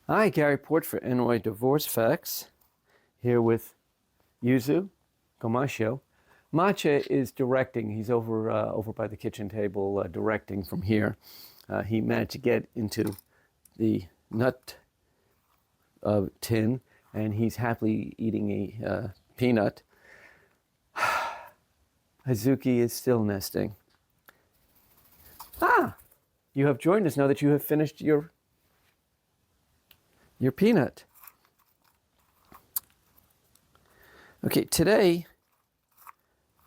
Hi, Gary Port for Illinois Divorce Facts, here with Yuzu, Gomashio. Matcha is directing. He's over by the kitchen table directing from here. He managed to get into the nut tin, and he's happily eating a peanut. Hazuki is still nesting. Ah, you have joined us now that you have finished your peanut. Okay, today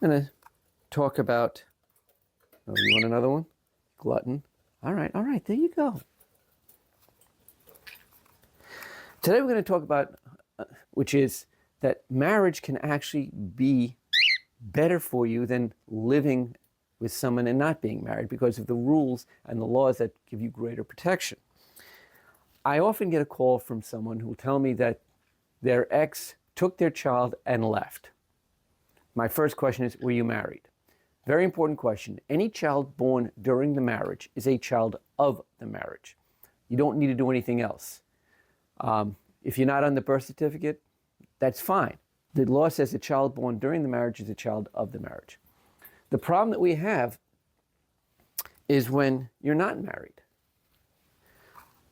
I'm going to talk about. Oh, you want another one? Glutton. All right, there you go. Today we're going to talk about, which is that marriage can actually be better for you than living with someone and not being married because of the rules and the laws that give you greater protection. I often get a call from someone who will tell me that their ex took their child and left. My first question is, were you married? Very important question. Any child born during the marriage is a child of the marriage. You don't need to do anything else. If you're not on the birth certificate, that's fine. The law says a child born during the marriage is a child of the marriage. The problem that we have is when you're not married.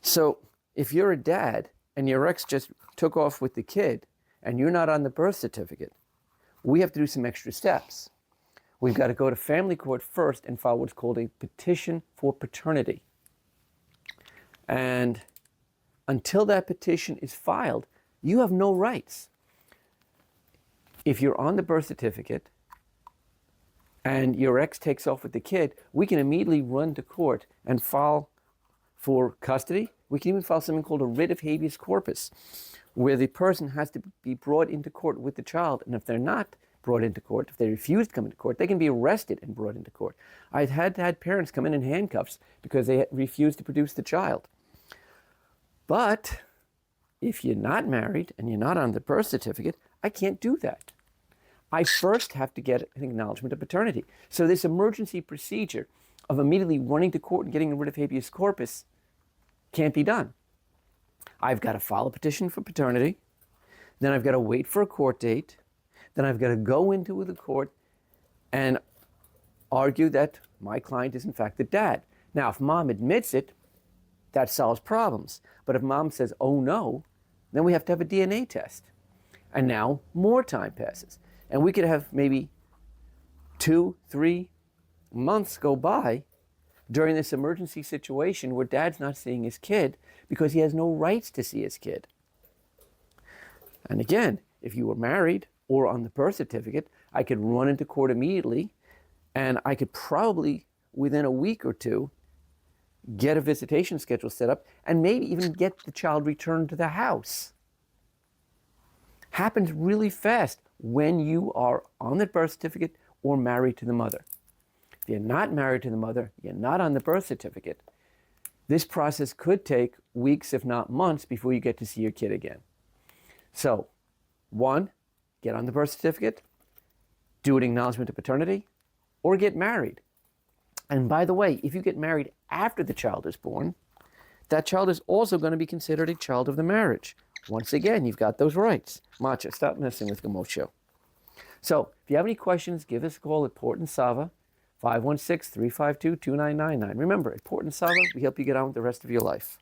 So if you're a dad and your ex just took off with the kid and you're not on the birth certificate, we have to do some extra steps. We've got to go to family court first and file what's called a petition for paternity. And until that petition is filed, you have no rights. If you're on the birth certificate and your ex takes off with the kid, we can immediately run to court and file for custody. We can even file something called a writ of habeas corpus, where the person has to be brought into court with the child. And if they're not brought into court, if they refuse to come into court, they can be arrested and brought into court. I've had parents come in handcuffs because they refused to produce the child. But if you're not married and you're not on the birth certificate, I can't do that. I first have to get an acknowledgement of paternity. So this emergency procedure of immediately running to court and getting rid of habeas corpus can't be done. I've got to file a petition for paternity, then I've got to wait for a court date, then I've got to go into the court and argue that my client is in fact the dad. Now, if mom admits it, that solves problems. But if mom says, oh no, then we have to have a DNA test. And now more time passes. And we could have maybe 2-3 months go by during this emergency situation where dad's not seeing his kid because he has no rights to see his kid. And again, if you were married or on the birth certificate, I could run into court immediately and I could probably, within a week or two, get a visitation schedule set up and maybe even get the child returned to the house. Happens really fast when you are on the birth certificate or married to the mother. If you're not married to the mother, you're not on the birth certificate, this process could take weeks, if not months, before you get to see your kid again. So, 1, get on the birth certificate, do an acknowledgement of paternity, or get married. And by the way, if you get married after the child is born, that child is also going to be considered a child of the marriage. Once again, you've got those rights. Matcha, stop messing with Gomashio. So, if you have any questions, give us a call at Port and Sava, 516-352-2999. Remember, at Port and Sava, we help you get on with the rest of your life.